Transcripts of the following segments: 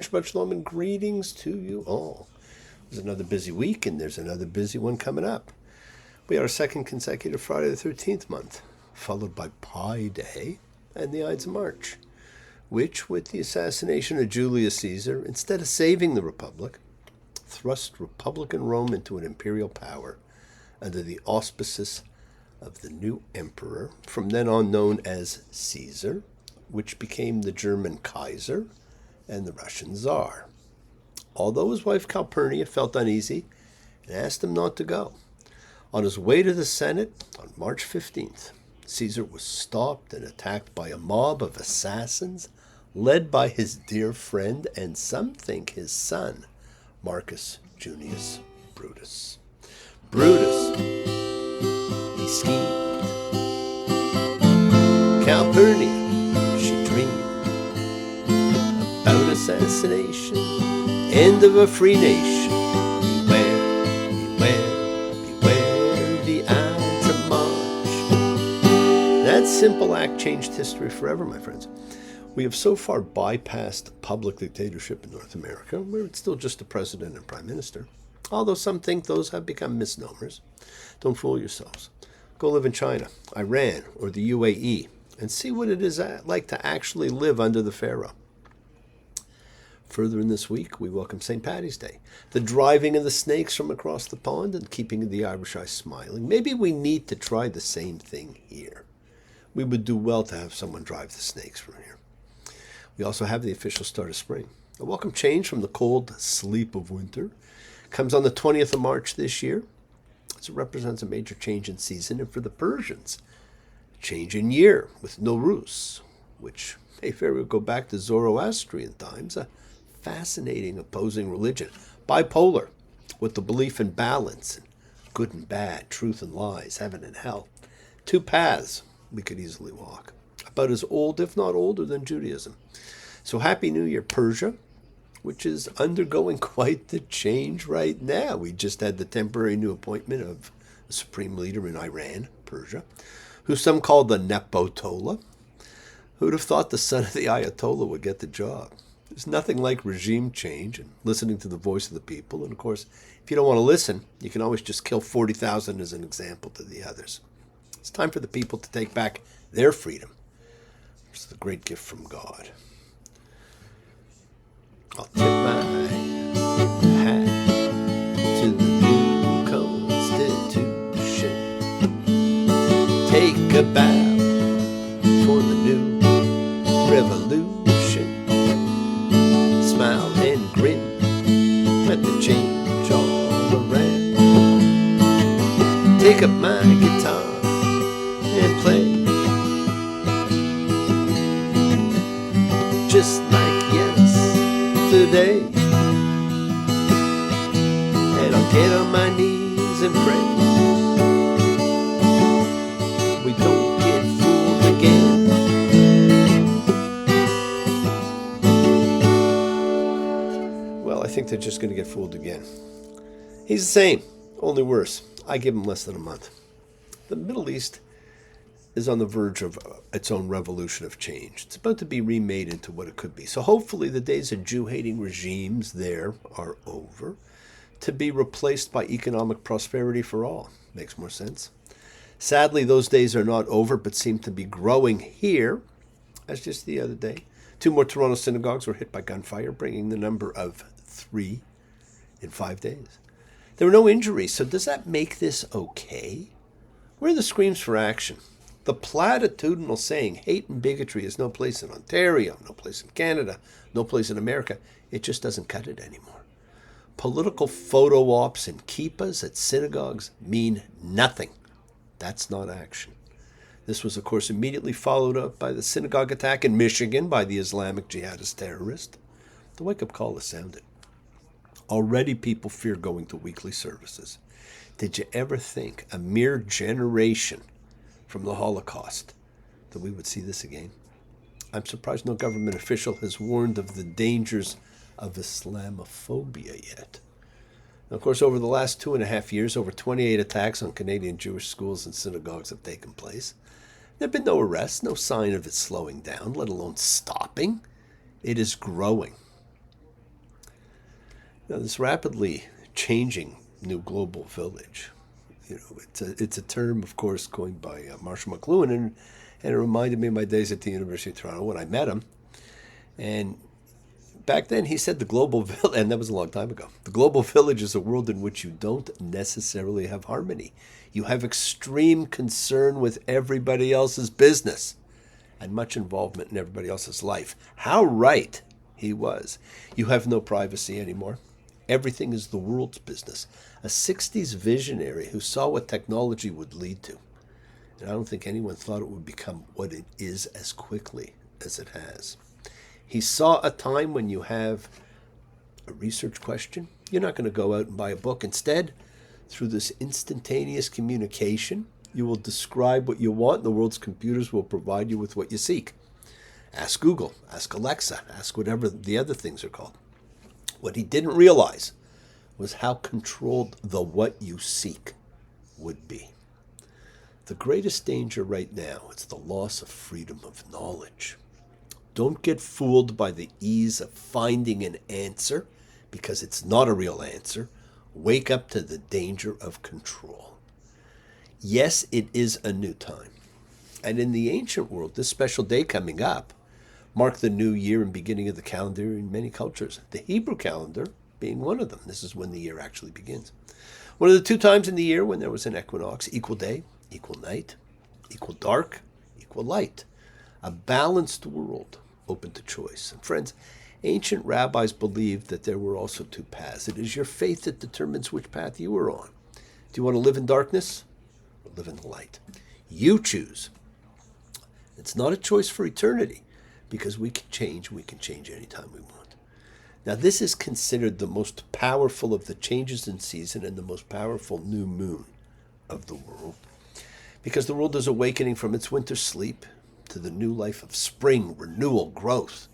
Shabbat Shalom and greetings to you all. There's another busy week and there's another busy one coming up. We are our second consecutive Friday the 13th month, followed by Pi Day and the Ides of March, which, with the assassination of Julius Caesar, instead of saving the Republic, thrust Republican Rome into an imperial power under the auspices of the new emperor, from then on known as Caesar, which became the German Kaiser and the Russian Tsar. Although his wife Calpurnia felt uneasy and asked him not to go. On his way to the Senate on March 15th, Caesar was stopped and attacked by a mob of assassins led by his dear friend and some think his son, Marcus Junius Brutus. Brutus, he schemed. Calpurnia, she dreamed about assassination, end of a free nation. Beware, beware, beware the Ides of March. That simple act changed history forever, my friends. We have so far bypassed public dictatorship in North America, where it's still just a president and prime minister. Although some think those have become misnomers. Don't fool yourselves. Go live in China, Iran, or the UAE, and see what it is like to actually live under the pharaoh. Further in this week, we welcome St. Paddy's Day, the driving of the snakes from across the pond and keeping the Irish eye smiling. Maybe we need to try the same thing here. We would do well to have someone drive the snakes from here. We also have the official start of spring. A welcome change from the cold sleep of winter comes on the 20th of March this year. It represents a major change in season, and for the Persians, a change in year with Nowruz, which may very well go back to Zoroastrian times, a fascinating opposing religion, bipolar, with the belief in balance, and good and bad, truth and lies, heaven and hell. Two paths we could easily walk, about as old, if not older, than Judaism. So Happy New Year, Persia, which is undergoing quite the change right now. We just had the temporary new appointment of the supreme leader in Iran, Persia, who some call the Nepotollah. Who'd have thought the son of the Ayatollah would get the job? There's nothing like regime change and listening to the voice of the people. And of course, if you don't want to listen, you can always just kill 40,000 as an example to the others. It's time for the people to take back their freedom. It's the great gift from God. I'll tip my hat to the new Constitution. Take a bow for the new revolution. Smile and grin, let the change all around. Take up my guitar and play, just like yesterday. And I'll get on my knees and pray we don't get fooled again. Well, I think they're just going to get fooled again. He's the same, only worse. I give him less than a month. The Middle East is on the verge of its own revolution of change. It's about to be remade into what it could be. So hopefully the days of Jew-hating regimes there are over, to be replaced by economic prosperity for all. Makes more sense. Sadly, those days are not over, but seem to be growing here. As just the other day, 2 more Toronto synagogues were hit by gunfire, bringing the number of 3 in 5 days. There were no injuries, so does that make this okay? Where are the screams for action? The platitudinal saying, hate and bigotry is no place in Ontario, no place in Canada, no place in America, it just doesn't cut it anymore. Political photo ops and kippas at synagogues mean nothing. That's not action. This was, of course, immediately followed up by the synagogue attack in Michigan by the Islamic jihadist terrorist. The wake-up call is sounded. Already people fear going to weekly services. Did you ever think, a mere generation from the Holocaust, that we would see this again? I'm surprised no government official has warned of the dangers of Islamophobia yet. Now, of course, over the last 2.5 years, over 28 attacks on Canadian Jewish schools and synagogues have taken place. There have been no arrests, no sign of it slowing down, let alone stopping. It is growing. Now, this rapidly changing new global village, it's a term, of course, coined by Marshall McLuhan, and it reminded me of my days at the University of Toronto when I met him. And back then, he said the global village, and that was a long time ago, the global village is a world in which you don't necessarily have harmony. You have extreme concern with everybody else's business and much involvement in everybody else's life. How right he was. You have no privacy anymore. Everything is the world's business. A 60s visionary who saw what technology would lead to. And I don't think anyone thought it would become what it is as quickly as it has. He saw a time when you have a research question. You're not going to go out and buy a book. Instead, through this instantaneous communication, you will describe what you want. The world's computers will provide you with what you seek. Ask Google, ask Alexa, ask whatever the other things are called. What he didn't realize was how controlled the what you seek would be. The greatest danger right now is the loss of freedom of knowledge. Don't get fooled by the ease of finding an answer because it's not a real answer. Wake up to the danger of control. Yes, it is a new time. And in the ancient world, this special day coming up marked the new year and beginning of the calendar in many cultures. The Hebrew calendar being one of them. This is when the year actually begins. One of the two times in the year when there was an equinox, equal day, equal night, equal dark, equal light. A balanced world open to choice. And friends, ancient rabbis believed that there were also two paths. It is your faith that determines which path you are on. Do you want to live in darkness or live in the light? You choose. It's not a choice for eternity because we can change anytime we want. Now, this is considered the most powerful of the changes in season and the most powerful new moon of the world because the world is awakening from its winter sleep to the new life of spring, renewal, growth.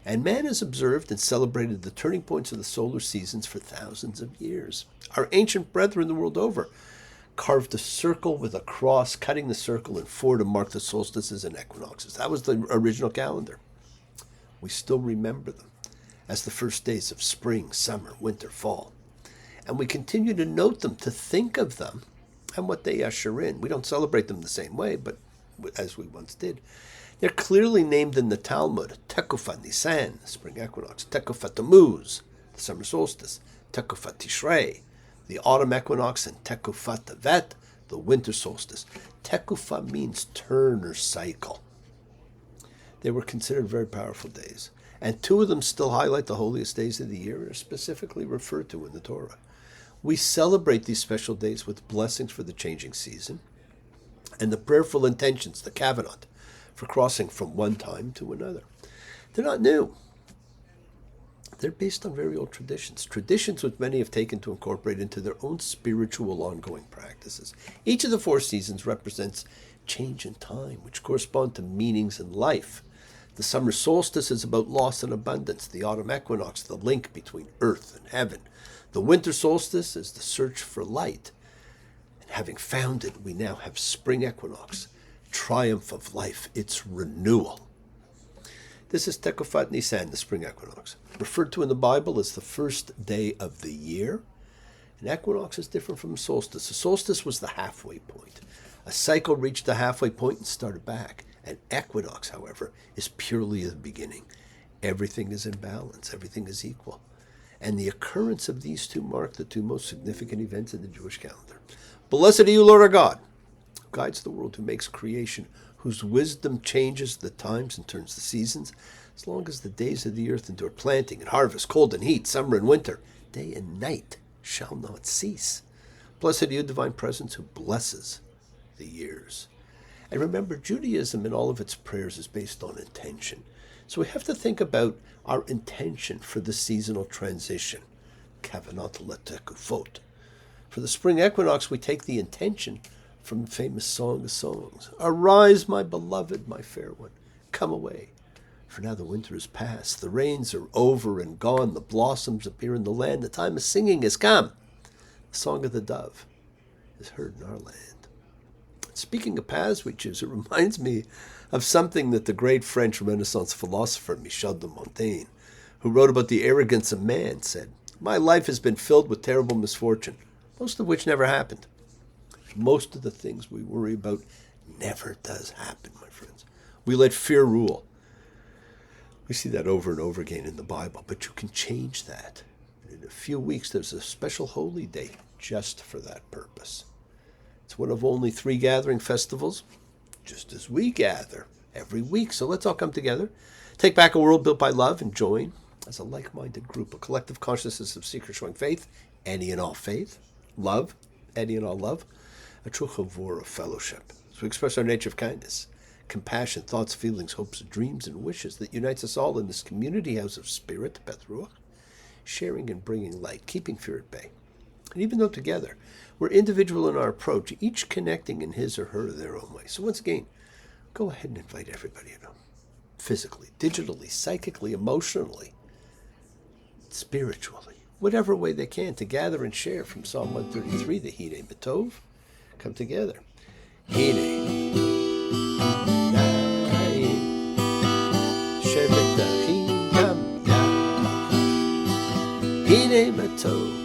And man has observed and celebrated the turning points of the solar seasons for thousands of years. Our ancient brethren the world over carved a circle with a cross, cutting the circle in four to mark the solstices and equinoxes. That was the original calendar. We still remember them as the first days of spring, summer, winter, fall. And we continue to note them, to think of them, and what they usher in. We don't celebrate them the same way, but as we once did. They're clearly named in the Talmud: Tekufat Nisan, the spring equinox; Tekufat Tammuz, the summer solstice; Tekufat Tishrei, the autumn equinox; and Tekufat Tevet, the winter solstice. Tekufa means turn or cycle. They were considered very powerful days, and two of them still highlight the holiest days of the year and are specifically referred to in the Torah. We celebrate these special days with blessings for the changing season and the prayerful intentions, the kavanot, for crossing from one time to another. They're not new. They're based on very old traditions which many have taken to incorporate into their own spiritual ongoing practices. Each of the four seasons represents change in time, which correspond to meanings in life. The summer solstice is about loss and abundance. The autumn equinox, the link between earth and heaven. The winter solstice is the search for light. And having found it, we now have spring equinox, triumph of life, its renewal. This is Tekufat Nisan, the spring equinox, referred to in the Bible as the first day of the year. An equinox is different from a solstice. A solstice was the halfway point. A cycle reached the halfway point and started back. An equinox, however, is purely the beginning. Everything is in balance. Everything is equal. And the occurrence of these two mark the two most significant events in the Jewish calendar. Blessed are you, Lord our God, who guides the world, who makes creation, whose wisdom changes the times and turns the seasons, as long as the days of the earth endure, planting and harvest, cold and heat, summer and winter, day and night shall not cease. Blessed are you, divine presence, who blesses the years. And remember, Judaism in all of its prayers is based on intention. So we have to think about our intention for the seasonal transition. Kavanot letekufot. For the spring equinox, we take the intention from the famous Song of Songs. Arise, my beloved, my fair one, come away. For now the winter is past, the rains are over and gone, the blossoms appear in the land, the time of singing has come. The song of the dove is heard in our land. Speaking of paths we choose, it reminds me of something that the great French Renaissance philosopher Michel de Montaigne, who wrote about the arrogance of man, said. My life has been filled with terrible misfortune, most of which never happened. Most of the things we worry about never does happen, my friends. We let fear rule. We see that over and over again in the Bible, but you can change that. In a few weeks, there's a special holy day just for that purpose. It's one of only 3 gathering festivals, just as we gather every week. So let's all come together, take back a world built by love, and join as a like-minded group, a collective consciousness of seekers showing faith, any and all faith, love, any and all love, a true chavur of fellowship. So we express our nature of kindness, compassion, thoughts, feelings, hopes, dreams, and wishes that unites us all in this community house of spirit, Beth Ruach, sharing and bringing light, keeping fear at bay. And even though together we're individual in our approach, each connecting in his or her their own way. So once again, go ahead and invite everybody in, physically, digitally, psychically, emotionally, spiritually, whatever way they can, to gather and share from Psalm 133, the Hine Matov. Come together. Hine. Hine Matov.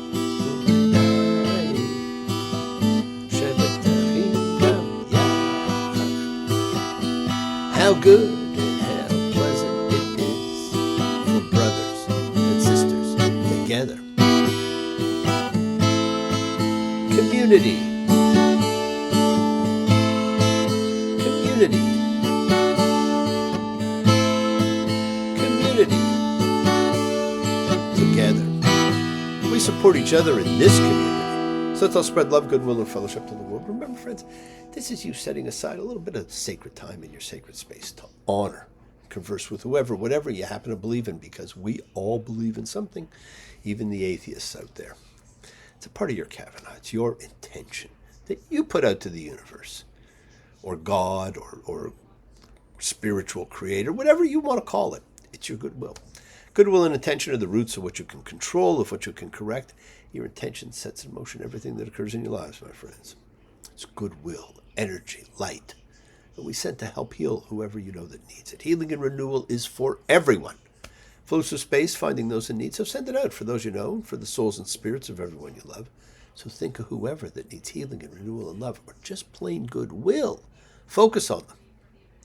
How good and how pleasant it is for brothers and sisters together. Community. Community. Community. Together. We support each other in this community. So let's all spread love, goodwill, and fellowship to the world. Remember, friends, this is you setting aside a little bit of sacred time in your sacred space to honor, converse with whoever, whatever you happen to believe in, because we all believe in something, even the atheists out there. It's a part of your Kavanah. It's your intention that you put out to the universe, or God, or spiritual creator, whatever you want to call it. It's your goodwill. Goodwill and intention are the roots of what you can control, of what you can correct. Your intention sets in motion everything that occurs in your lives, my friends. It's goodwill, energy, light that we sent to help heal whoever you know that needs it. Healing and renewal is for everyone. Flows through space, finding those in need. So send it out for those you know, for the souls and spirits of everyone you love. So think of whoever that needs healing and renewal and love, or just plain goodwill. Focus on them.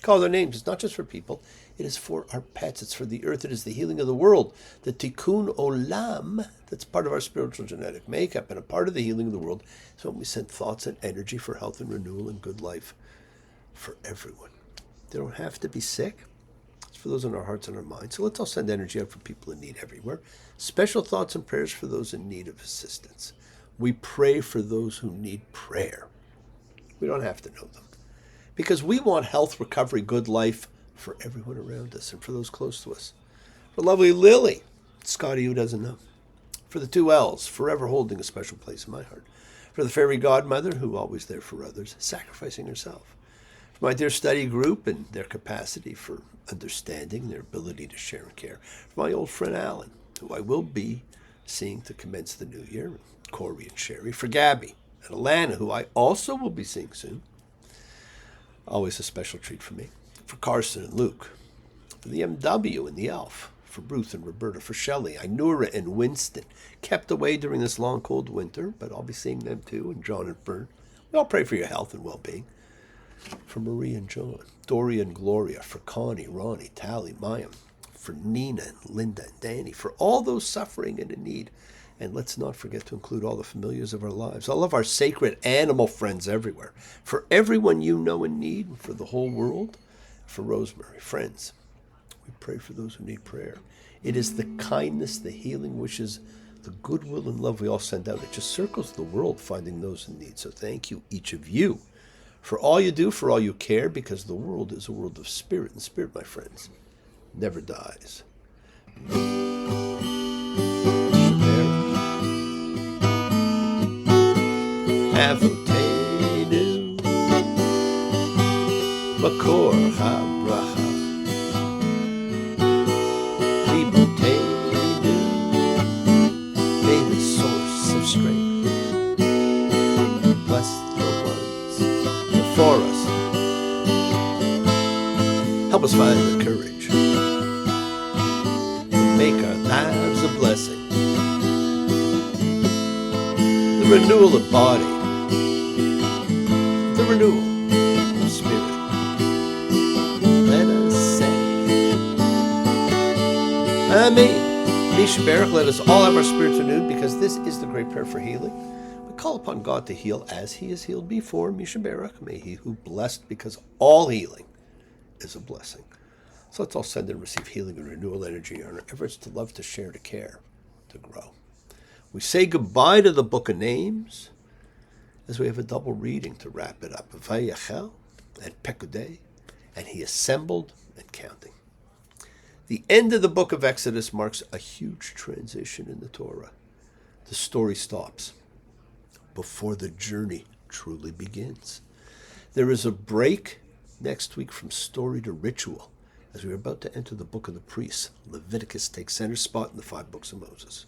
Call their names. It's not just for people. It is for our pets. It's for the earth. It is the healing of the world. The tikkun olam, that's part of our spiritual genetic makeup, and a part of the healing of the world is when we send thoughts and energy for health and renewal and good life for everyone. They don't have to be sick. It's for those in our hearts and our minds. So let's all send energy out for people in need everywhere. Special thoughts and prayers for those in need of assistance. We pray for those who need prayer. We don't have to know them, because we want health, recovery, good life for everyone around us and for those close to us. For lovely Lily, Scotty who doesn't know. For the 2 L's, forever holding a special place in my heart. For the fairy godmother, who always there for others, sacrificing herself. For my dear study group and their capacity for understanding, their ability to share and care. For my old friend Alan, who I will be seeing to commence the new year. Corey and Sherry. For Gabby and Alana, who I also will be seeing soon. Always a special treat for me. For Carson and Luke. For the MW and the Elf. For Ruth and Roberta. For Shelley, Inura, and Winston. Kept away during this long, cold winter, but I'll be seeing them too, and John and Fern. We all pray for your health and well-being. For Marie and John. Doria and Gloria. For Connie, Ronnie, Tally, Mayim. For Nina and Linda and Danny. For all those suffering and in need. And let's not forget to include all the familiars of our lives, all of our sacred animal friends everywhere, for everyone you know in need, for the whole world, for Rosemary. Friends, we pray for those who need prayer. It is the kindness, the healing wishes, the goodwill and love we all send out. It just circles the world finding those in need. So thank you, each of you, for all you do, for all you care, because the world is a world of spirit, and spirit, my friends, never dies. Avotenu Makor HaBracha Libotenu, may the source of strength bless the ones before us. Help us find the courage to make our lives a blessing. renewal of body, the renewal of spirit. Let us say, Amen. Mishaberach, let us all have our spirits renewed, because this is the great prayer for healing. We call upon God to heal as he has healed before. Mishaberach, may he who blessed, because all healing is a blessing. So let's all send and receive healing and renewal energy in our efforts to love, to share, to care, to grow. We say goodbye to the book of names as we have a double reading to wrap it up. Vayachel and pekudei, and he assembled and counting. The end of the book of Exodus marks a huge transition in the Torah. The story stops before the journey truly begins. There is a break next week from story to ritual as we are about to enter the book of the priests. Leviticus takes center spot in the 5 books of Moses.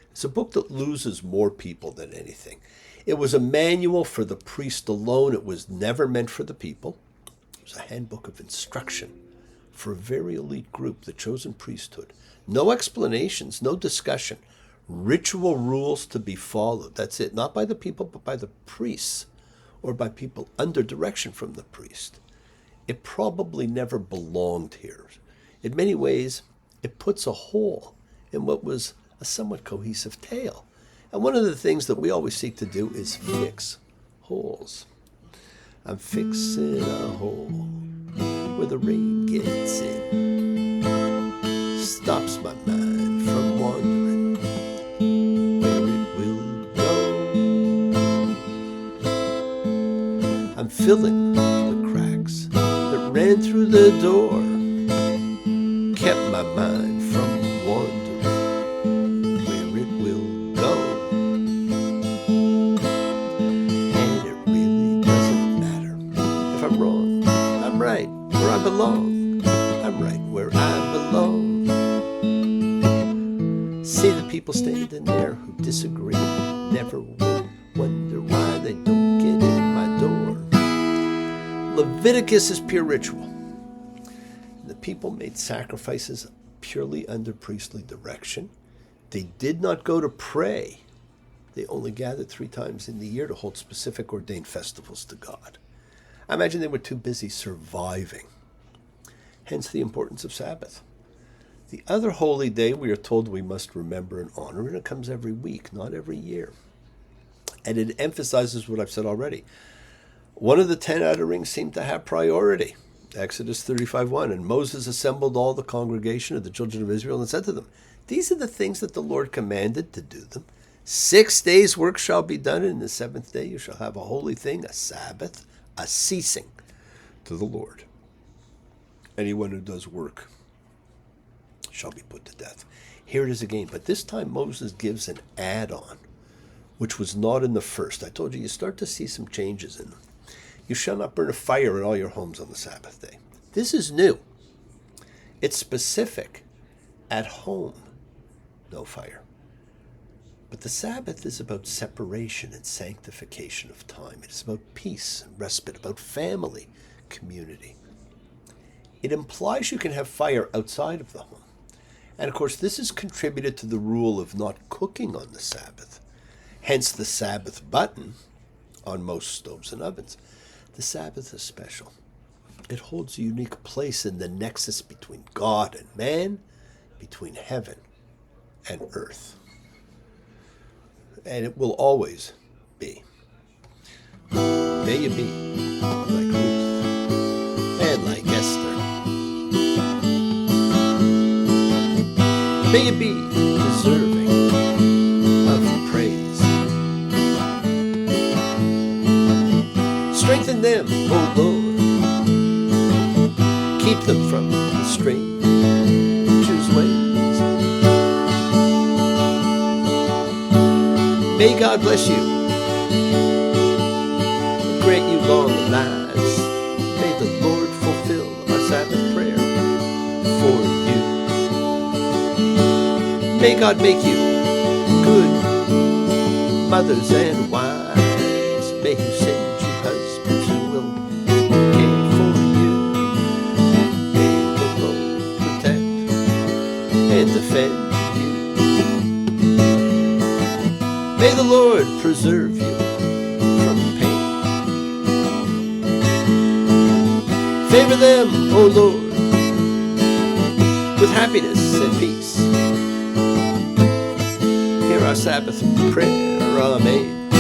It's a book that loses more people than anything. It was a manual for the priest alone. It was never meant for the people. It was a handbook of instruction for a very elite group, the chosen priesthood. No explanations, no discussion. Ritual rules to be followed. That's it. Not by the people, but by the priests, or by people under direction from the priest. It probably never belonged here. In many ways, it puts a hole in what was a somewhat cohesive tale. And one of the things that we always seek to do is fix holes. I'm fixing a hole where the rain gets in, stops my mind from wandering where it will go. I'm filling the cracks that ran through the door, kept my mind from wandering where it will go. And it really doesn't matter if I'm wrong, I'm right. Where I belong, I'm right where I belong. See the people standing there who disagree, never will wonder why they don't get in my door. Leviticus is pure ritual. The people made sacrifices purely under priestly direction. They did not go to pray. They only gathered 3 times in the year to hold specific ordained festivals to God. I imagine they were too busy surviving. Hence the importance of Sabbath. The other holy day we are told we must remember and honor, and it comes every week, not every year. And it emphasizes what I've said already. One of the 10 outer rings seemed to have priority. Exodus 35:1, and Moses assembled all the congregation of the children of Israel and said to them, these are the things that the Lord commanded to do them. 6 days' work shall be done, and the 7th day you shall have a holy thing, a Sabbath, a ceasing to the Lord. Anyone who does work shall be put to death. Here it is again, but this time Moses gives an add-on, which was not in the first. I told you, you start to see some changes in them. You shall not burn a fire in all your homes on the Sabbath day. This is new. It's specific. At home, no fire. But the Sabbath is about separation and sanctification of time. It is about peace and respite, about family, community. It implies you can have fire outside of the home. And of course, this has contributed to the rule of not cooking on the Sabbath. Hence the Sabbath button on most stoves and ovens. The Sabbath is special. It holds a unique place in the nexus between God and man, between heaven and earth. And it will always be. May you be like Ruth and like Esther. May you be deserving of praise. Strengthen them, O Lord. Keep them from the stranger's ways. May God bless you and grant you long lives. May the Lord fulfill our Sabbath prayer for you. May God make you good mothers and wives. May He send you husbands who will care for you. May the Lord protect and defend you. May the Lord preserve you from pain. Favor them, O Lord, with happiness and peace. Hear our Sabbath prayer. Amen.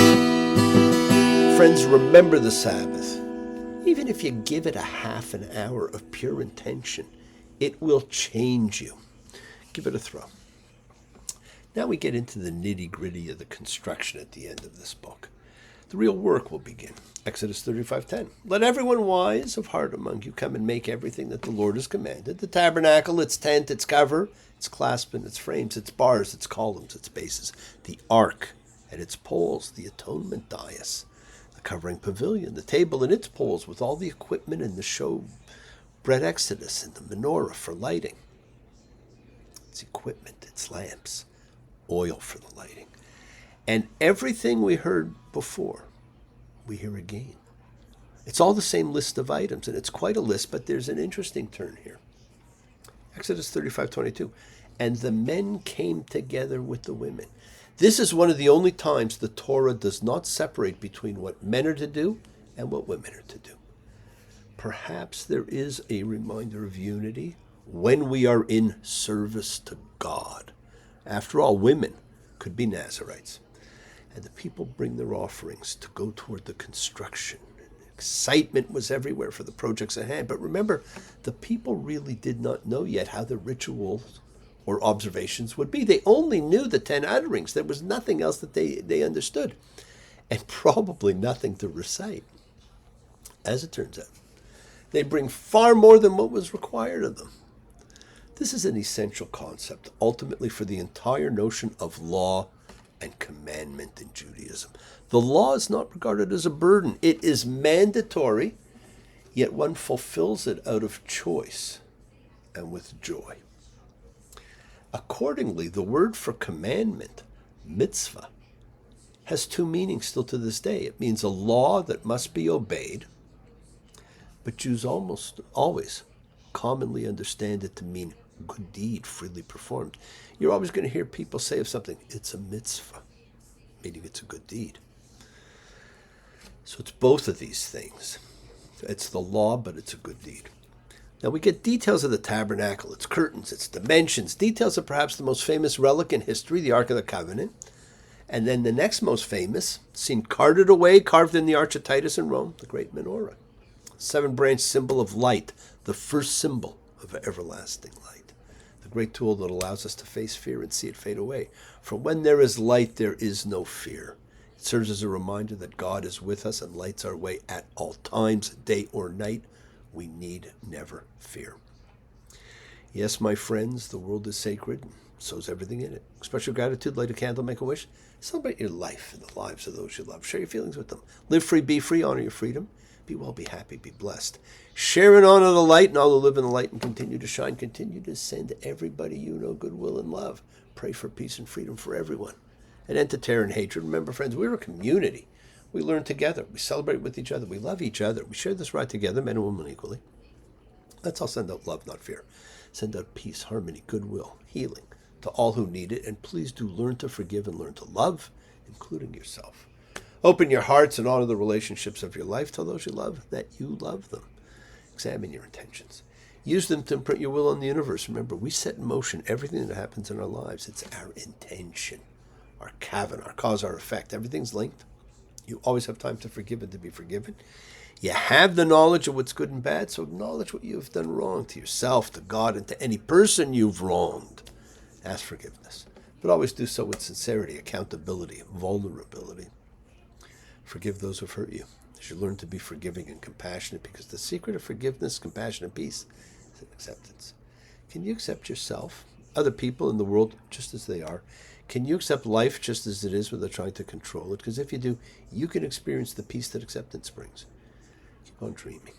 Friends, remember the Sabbath. Even if you give it a half an hour of pure intention, it will change you. Give it a throw. Now we get into the nitty-gritty of the construction at the end of this book. The real work will begin. Exodus 35:10. Let everyone wise of heart among you come and make everything that the Lord has commanded. The tabernacle, its tent, its cover, its clasp and its frames, its bars, its columns, its bases, the ark and its poles, the atonement dais, the covering pavilion, the table and its poles with all the equipment and the show bread exodus and the menorah for lighting, its equipment, its lamps, oil for the lighting. And everything we heard before, we hear again. It's all the same list of items, and it's quite a list, but there's an interesting turn here. Exodus 35:22. And the men came together with the women. This is one of the only times the Torah does not separate between what men are to do and what women are to do. Perhaps there is a reminder of unity when we are in service to God. After all, women could be Nazarites. And the people bring their offerings to go toward the construction. Excitement was everywhere for the projects at hand. But remember, the people really did not know yet how the rituals or observations would be. They only knew the 10 utterings. There was nothing else that they understood. And probably nothing to recite. As it turns out, they bring far more than what was required of them. This is an essential concept, ultimately, for the entire notion of law and commandment in Judaism. The law is not regarded as a burden. It is mandatory, yet one fulfills it out of choice and with joy. Accordingly, the word for commandment, mitzvah, has two meanings still to this day. It means a law that must be obeyed, but Jews almost always commonly understand it to mean good deed freely performed. You're always going to hear people say of something, it's a mitzvah, meaning it's a good deed. So it's both of these things. It's the law, but it's a good deed. Now we get details of the tabernacle, its curtains, its dimensions, details of perhaps the most famous relic in history, the Ark of the Covenant. And then the next most famous, seen carted away, carved in the Arch of Titus in Rome, the great menorah. 7-branched symbol of light, the first symbol of everlasting light. The great tool that allows us to face fear and see it fade away. For when there is light, there is no fear. It serves as a reminder that God is with us and lights our way at all times, day or night. We need never fear. Yes, my friends, the world is sacred, and so is everything in it. Express your gratitude, light a candle, make a wish. Celebrate your life and the lives of those you love. Share your feelings with them. Live free, be free, honor your freedom. Be well, be happy, be blessed. Share and honor the light, and all who live in the light and continue to shine. Continue to send everybody you know goodwill and love. Pray for peace and freedom for everyone. An end to terror and hatred. Remember, friends, we're a community. We learn together. We celebrate with each other. We love each other. We share this ride together, men and women equally. Let's all send out love, not fear. Send out peace, harmony, goodwill, healing to all who need it. And please do learn to forgive and learn to love, including yourself. Open your hearts and honor the relationships of your life. Tell those you love that you love them. Examine your intentions. Use them to imprint your will on the universe. Remember, we set in motion everything that happens in our lives. It's our intention, our kavan, our cause, our effect. Everything's linked. You always have time to forgive and to be forgiven. You have the knowledge of what's good and bad, so acknowledge what you've done wrong to yourself, to God, and to any person you've wronged. Ask forgiveness, but always do so with sincerity, accountability, vulnerability. Forgive those who've hurt you as you learn to be forgiving and compassionate, because the secret of forgiveness, compassion, and peace is in acceptance. Can you accept yourself, other people in the world just as they are? Can you accept life just as it is without trying to control it? Because if you do, you can experience the peace that acceptance brings. Keep on dreaming.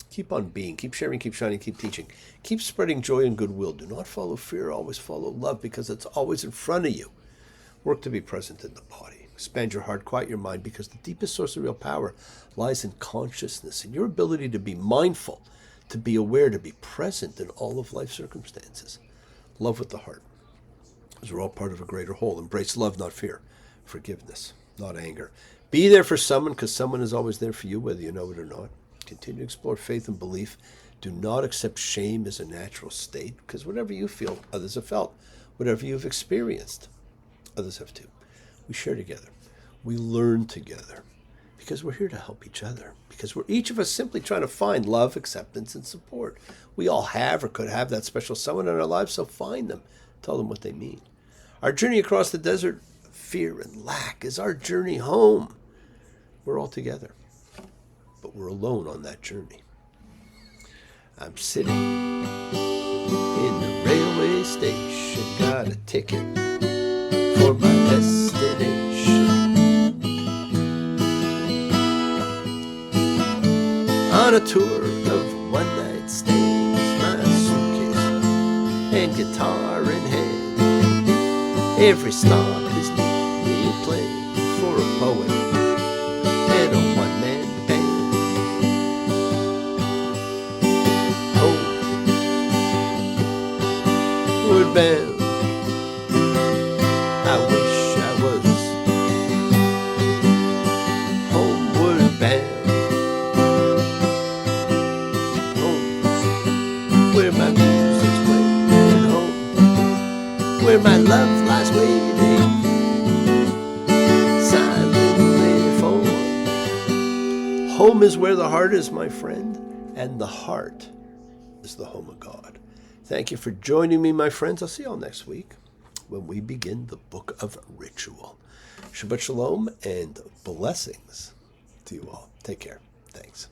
Keep on being. Keep sharing, keep shining, keep teaching. Keep spreading joy and goodwill. Do not follow fear, always follow love, because it's always in front of you. Work to be present in the body. Expand your heart, quiet your mind, because the deepest source of real power lies in consciousness and your ability to be mindful, to be aware, to be present in all of life's circumstances. Love with the heart, because we're all part of a greater whole. Embrace love, not fear. forgiveness, not anger. Be there for someone because someone is always there for you, whether you know it or not. Continue to explore faith and belief. Do not accept shame as a natural state, because whatever you feel, others have felt. Whatever you've experienced, others have too. We share together. We learn together, because we're here to help each other, because we're each of us simply trying to find love, acceptance, and support. We all have or could have that special someone in our lives, so find them. Tell them what they mean. Our journey across the desert, fear and lack, is our journey home. We're all together, but we're alone on that journey. I'm sitting in the railway station, got a ticket for my destination. On a tour of one-night stays, my suitcase and guitar in hand. Every stop is neatly playing for a poet and a one-man band. Homeward bound, I wish I was homeward bound. Home, where my music's playing. Home, where my love lies waiting silently for me. Home is where the heart is, my friend, and the heart is the home of God. Thank you for joining me, my friends. I'll see you all next week when we begin the book of ritual. Shabbat shalom and blessings to you all. Take care. Thanks.